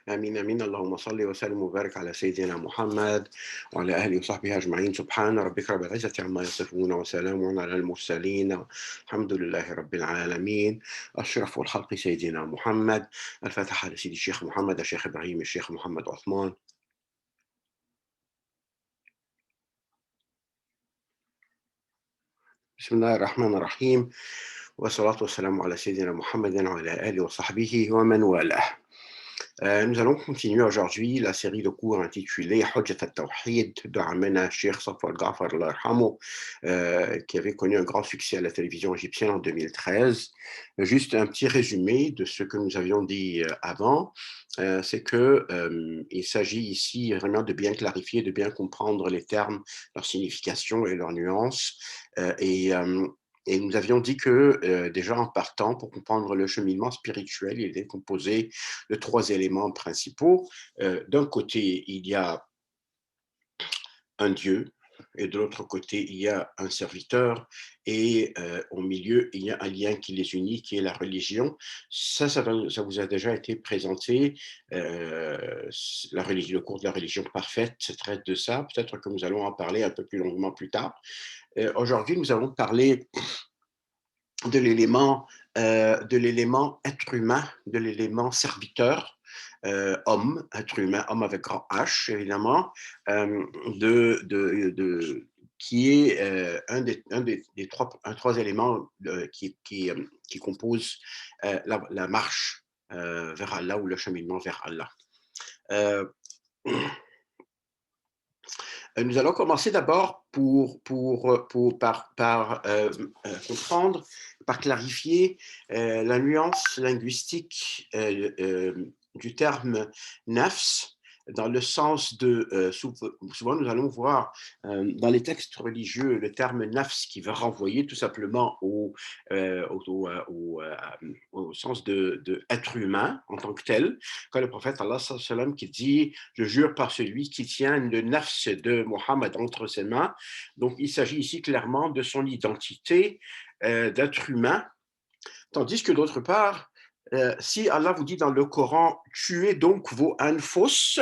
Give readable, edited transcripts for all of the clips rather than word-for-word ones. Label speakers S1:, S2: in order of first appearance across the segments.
S1: آمين آمين اللهم صل وسلم وبارك على سيدنا محمد وعلى آله وصحبه أجمعين سبحان ربك رب العزة عما يصفون وسلام على المرسلين الحمد لله رب العالمين أشرف الخلق سيدنا محمد الفاتحة على سيدي الشيخ محمد الشيخ إبراهيم الشيخ محمد عثمان. بسم الله الرحمن الرحيم والصلاة والسلام على سيدنا محمد وعلى آله وصحبه ومن والاه. Nous allons continuer aujourd'hui la série de cours intitulée Hujjat al-Tawhid de Amena Sheikh Safar Ghafar Allah yarhamu, qui avait connu un grand succès à la télévision égyptienne en 2013. Juste un petit résumé de ce que nous avions dit avant, c'est que il s'agit ici vraiment de bien clarifier, de bien comprendre les termes, leur signification et leurs nuances. Et nous avions dit que déjà en partant, pour comprendre le cheminement spirituel, il est composé de trois éléments principaux. D'un côté, il y a un Dieu, et de l'autre côté, il y a un serviteur, et au milieu, il y a un lien qui les unit, qui est la religion. Ça vous a déjà été présenté. Le cours de la religion parfaite traite de ça. Peut-être que nous allons en parler un peu plus longuement plus tard. Aujourd'hui, nous allons parler de l'élément être humain, de l'élément serviteur, homme, être humain, homme avec grand H, évidemment, qui est un trois éléments qui composent la marche vers Allah ou le cheminement vers Allah. Nous allons commencer d'abord par comprendre, par clarifier la nuance linguistique du terme nafs, dans le sens de, souvent nous allons voir dans les textes religieux le terme nafs qui va renvoyer tout simplement au sens de être humain en tant que tel, quand le prophète Allah sallam qui dit « Je jure par celui qui tient le nafs de Mohammed entre ses mains », donc il s'agit ici clairement de son identité d'être humain, tandis que d'autre part, si Allah vous dit dans le Coran « Tuez donc vos anfos »,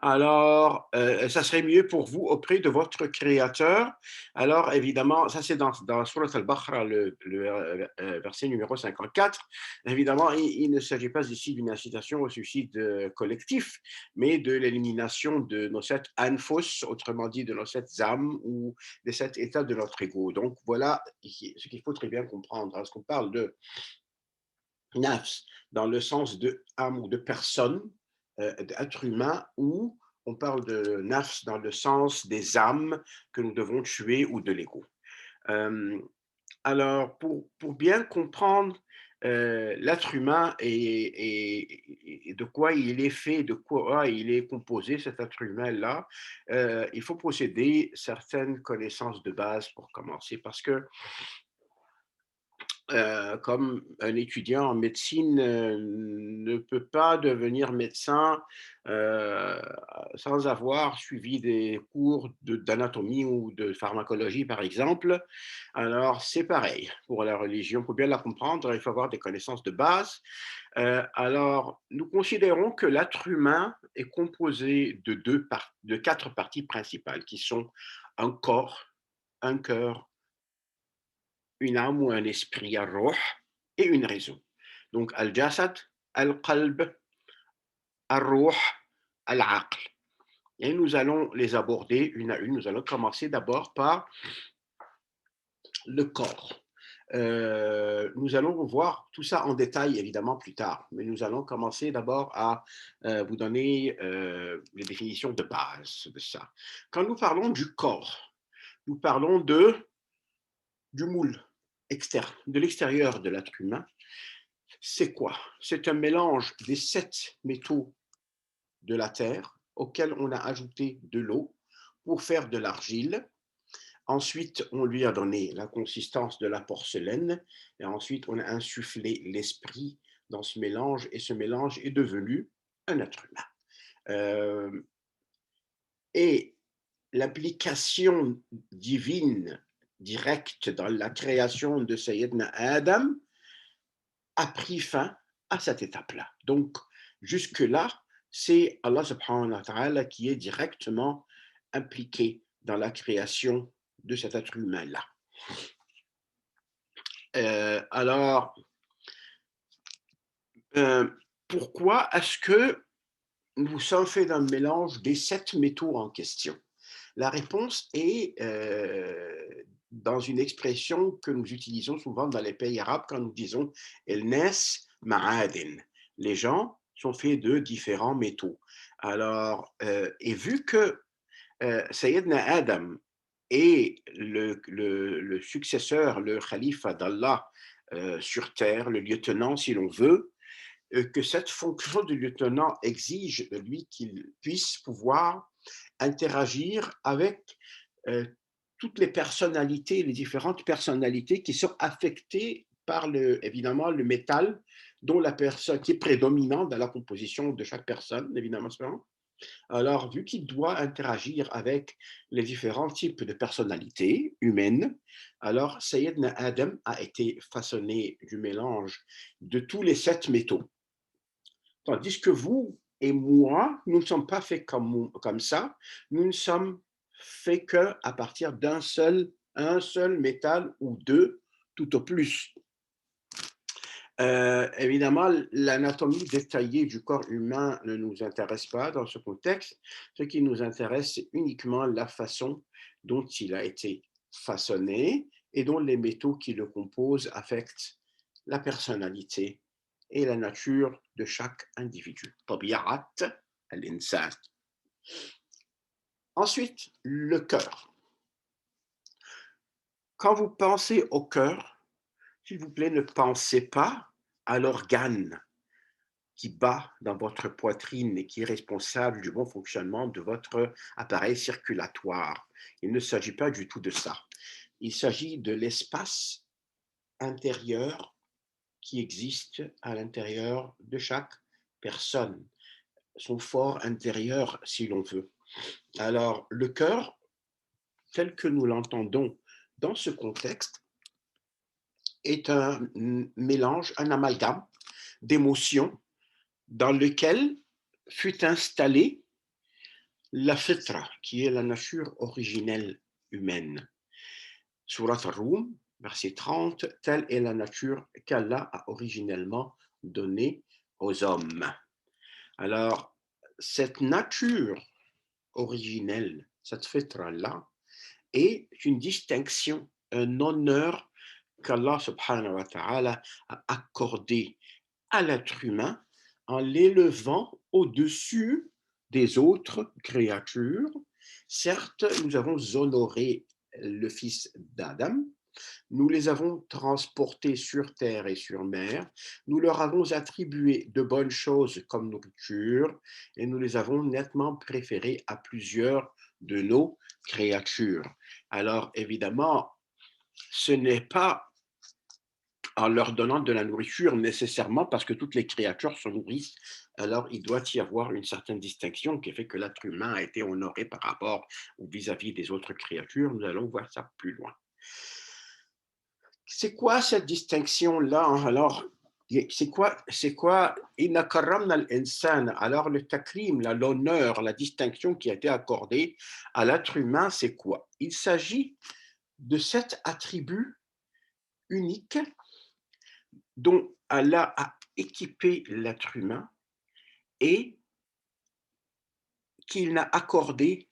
S1: alors ça serait mieux pour vous auprès de votre Créateur. Alors évidemment, ça c'est dans Surat al-Baqarah, le verset numéro 54. Évidemment, il ne s'agit pas ici d'une incitation au suicide collectif, mais de l'élimination de nos sept anfos, autrement dit de nos sept âmes ou des sept états de notre ego. Donc voilà ce qu'il faut très bien comprendre. Lorsqu'on parle de nafs dans le sens de âme ou de personne, d'être humain, ou on parle de nafs dans le sens des âmes que nous devons tuer ou de l'ego. Alors, pour bien comprendre l'être humain et de quoi il est fait, de quoi il est composé, cet être humain-là, il faut posséder certaines connaissances de base pour commencer, parce que comme un étudiant en médecine ne peut pas devenir médecin sans avoir suivi des cours d'anatomie ou de pharmacologie, par exemple. Alors, c'est pareil pour la religion. Pour bien la comprendre, il faut avoir des connaissances de base. Alors, nous considérons que l'être humain est composé de quatre parties principales, qui sont un corps, un cœur, une âme ou un esprit, ar-ruh, et une raison. Donc, al-jasad, al-qalb, ar-ruh, al-aql. Et nous allons les aborder une à une. Nous allons commencer d'abord par le corps. Nous allons voir tout ça en détail évidemment plus tard, mais nous allons commencer d'abord à vous donner les définitions de base de ça. Quand nous parlons du corps, nous parlons du moule externe, de l'extérieur de l'être humain. C'est quoi? C'est un mélange des 7 métaux de la terre auxquels on a ajouté de l'eau pour faire de l'argile. Ensuite, on lui a donné la consistance de la porcelaine et ensuite on a insufflé l'esprit dans ce mélange et ce mélange est devenu un être humain. Et l'application divine directe dans la création de Sayyidina Adam a pris fin à cette étape-là. Donc, jusque-là, c'est Allah subhanahu wa ta'ala qui est directement impliqué dans la création de cet être humain-là. Alors, pourquoi est-ce que nous sommes faits d'un mélange des 7 métaux en question? La réponse est dans une expression que nous utilisons souvent dans les pays arabes quand nous disons El Nes Ma'adin. Les gens sont faits de différents métaux. Alors, et vu que Sayyidina Adam est le successeur, le khalifa d'Allah sur terre, le lieutenant si l'on veut, que cette fonction de lieutenant exige de lui qu'il puisse pouvoir interagir avec toutes les personnalités, les différentes personnalités qui sont affectées par évidemment le métal dont la personne qui est prédominante dans la composition de chaque personne, évidemment. Alors, vu qu'il doit interagir avec les différents types de personnalités humaines, alors Sayyidina Adam a été façonné du mélange de tous les 7 métaux. Tandis que vous et moi, nous ne sommes pas faits comme ça, nous ne sommes faits qu'à partir un seul métal ou deux, tout au plus. Évidemment, l'anatomie détaillée du corps humain ne nous intéresse pas dans ce contexte. Ce qui nous intéresse, c'est uniquement la façon dont il a été façonné et dont les métaux qui le composent affectent la personnalité et la nature de chaque individu. Tabi'at al-insan. Ensuite, le cœur. Quand vous pensez au cœur, s'il vous plaît, ne pensez pas à l'organe qui bat dans votre poitrine et qui est responsable du bon fonctionnement de votre appareil circulatoire. Il ne s'agit pas du tout de ça. Il s'agit de l'espace intérieur qui existe à l'intérieur de chaque personne, son fort intérieur, si l'on veut. Alors, le cœur, tel que nous l'entendons dans ce contexte, est un mélange, un amalgame d'émotions dans lequel fut installée la fitra, qui est la nature originelle humaine. Surat Ar-Rum, verset 30, telle est la nature qu'Allah a originellement donnée aux hommes. Alors, cette nature originelle, cette fitra-là, est une distinction, un honneur qu'Allah subhanahu wa ta'ala a accordé à l'être humain en l'élevant au-dessus des autres créatures. Certes, nous avons honoré le fils d'Adam, nous les avons transportés sur terre et sur mer, nous leur avons attribué de bonnes choses comme nourriture et nous les avons nettement préférés à plusieurs de nos créatures. Alors évidemment, ce n'est pas en leur donnant de la nourriture nécessairement parce que toutes les créatures se nourrissent. Alors, il doit y avoir une certaine distinction qui fait que l'être humain a été honoré par rapport ou vis-à-vis des autres créatures. Nous allons voir ça plus loin. C'est quoi cette distinction-là? Alors, c'est quoi Inna karramna al-insan? Alors, le takrim, l'honneur, la distinction qui a été accordée à l'être humain, c'est quoi? Il s'agit de cet attribut unique dont Allah a équipé l'être humain et qu'il n'a accordé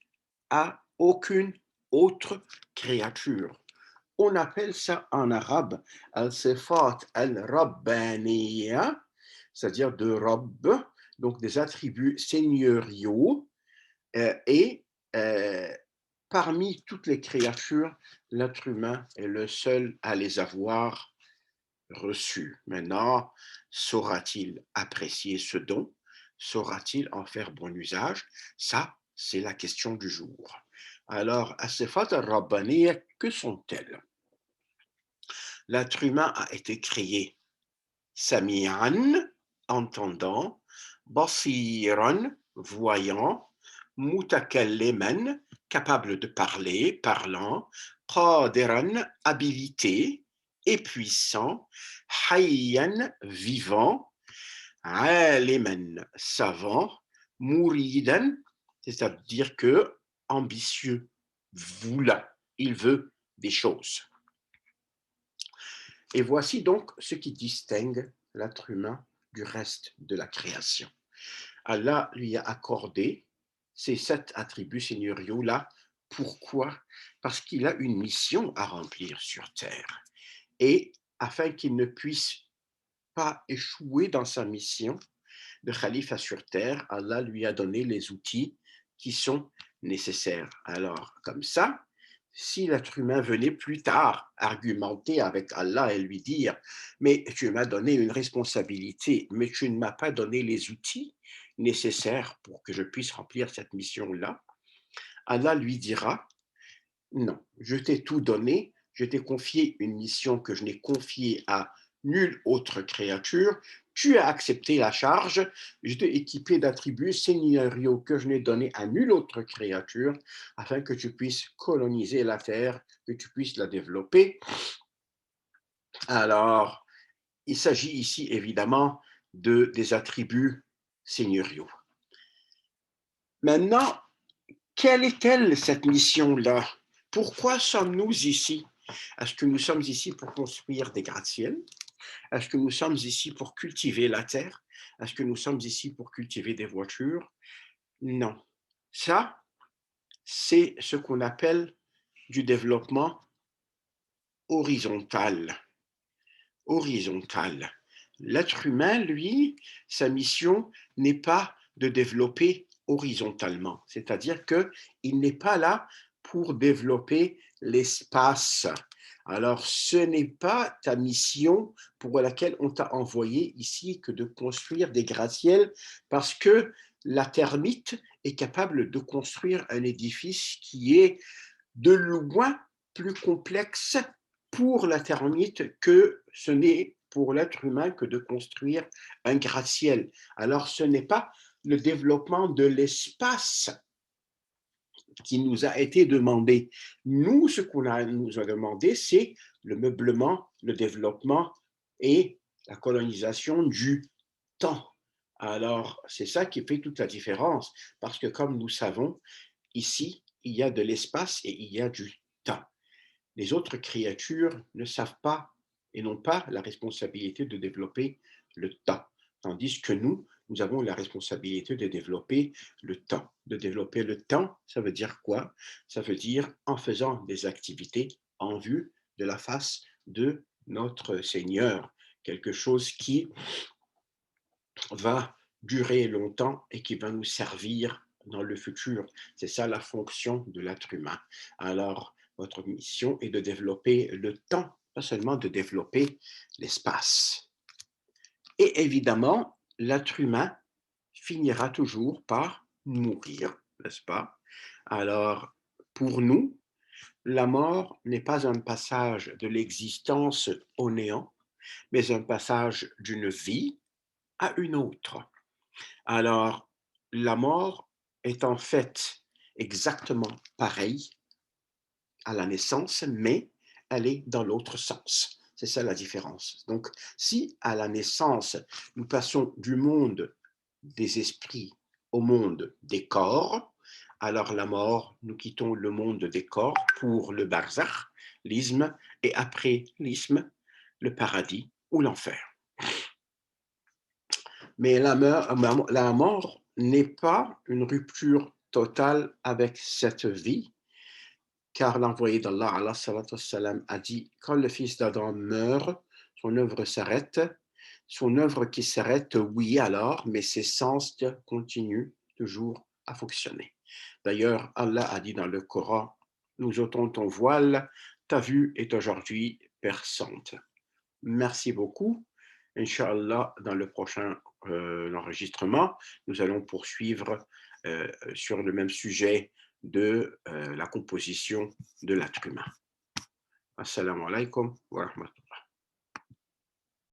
S1: à aucune autre créature. On appelle ça en arabe al-sifat al-rabbaniya, c'est-à-dire de Rabb, donc des attributs seigneuriaux, et parmi toutes les créatures, l'être humain est le seul à les avoir reçu. Maintenant, saura-t-il apprécier ce don? Saura-t-il en faire bon usage? Ça, c'est la question du jour. Alors, as-sifat al-rabbaniya, que sont-elles? L'être humain a été créé sami'an, entendant, basiran, voyant, mutakalliman, capable de parler, parlant, qadiran, habilité, et puissant, hayyan, vivant, aliman, savant, Mouridan, c'est-à-dire que ambitieux, voulant, il veut des choses. Et voici donc ce qui distingue l'être humain du reste de la création. Allah lui a accordé ces 7 attributs seigneuriaux-là. Pourquoi? Parce qu'il a une mission à remplir sur terre. Et afin qu'il ne puisse pas échouer dans sa mission de khalifa sur terre, Allah lui a donné les outils qui sont nécessaires. Alors, comme ça, si l'être humain venait plus tard argumenter avec Allah et lui dire, mais tu m'as donné une responsabilité, mais tu ne m'as pas donné les outils nécessaires pour que je puisse remplir cette mission-là, Allah lui dira, non, je t'ai tout donné, je t'ai confié une mission que je n'ai confiée à nulle autre créature, tu as accepté la charge, je t'ai équipé d'attributs seigneuriaux que je n'ai donnés à nulle autre créature, afin que tu puisses coloniser la terre, que tu puisses la développer. Alors, il s'agit ici évidemment des attributs seigneuriaux. Maintenant, quelle est-elle cette mission-là? Pourquoi sommes-nous ici? Est-ce que nous sommes ici pour construire des gratte-ciels? Est-ce que nous sommes ici pour cultiver la terre? Est-ce que nous sommes ici pour cultiver des voitures? Non. Ça, c'est ce qu'on appelle du développement horizontal. Horizontal. L'être humain, lui, sa mission n'est pas de développer horizontalement, c'est-à-dire qu'il n'est pas là pour développer l'espace. Alors, ce n'est pas ta mission pour laquelle on t'a envoyé ici que de construire des gratte-ciels, parce que la termite est capable de construire un édifice qui est de loin plus complexe pour la termite que ce n'est pour l'être humain que de construire un gratte-ciel. Alors, ce n'est pas le développement de l'espace qui nous a été demandé. Nous, ce qu'on nous a demandé, c'est le meublement, le développement et la colonisation du temps. Alors, c'est ça qui fait toute la différence, parce que comme nous savons, ici, il y a de l'espace et il y a du temps. Les autres créatures ne savent pas et n'ont pas la responsabilité de développer le temps, tandis que nous avons la responsabilité de développer le temps. De développer le temps, ça veut dire quoi? Ça veut dire en faisant des activités en vue de la face de notre Seigneur, quelque chose qui va durer longtemps et qui va nous servir dans le futur. C'est ça la fonction de l'être humain. Alors, votre mission est de développer le temps, pas seulement de développer l'espace. Et évidemment, l'être humain finira toujours par mourir, n'est-ce pas? Alors, pour nous, la mort n'est pas un passage de l'existence au néant, mais un passage d'une vie à une autre. Alors, la mort est en fait exactement pareille à la naissance, mais elle est dans l'autre sens. C'est ça la différence. Donc, si à la naissance, nous passons du monde des esprits au monde des corps, alors la mort, nous quittons le monde des corps pour le barzakh, l'isme, et après l'isme, le paradis ou l'enfer. Mais la mort n'est pas une rupture totale avec cette vie, car l'envoyé d'Allah, alayhi salatu wassalam, a dit, quand le fils d'Adam meurt, son œuvre s'arrête. Son œuvre qui s'arrête, oui alors, mais ses sens continuent toujours à fonctionner. D'ailleurs, Allah a dit dans le Coran, nous ôtons ton voile, ta vue est aujourd'hui perçante. Merci beaucoup. Inch'Allah, dans le prochain enregistrement, nous allons poursuivre sur le même sujet de la composition de l'être humain. Assalamu alaikum wa rahmatullah.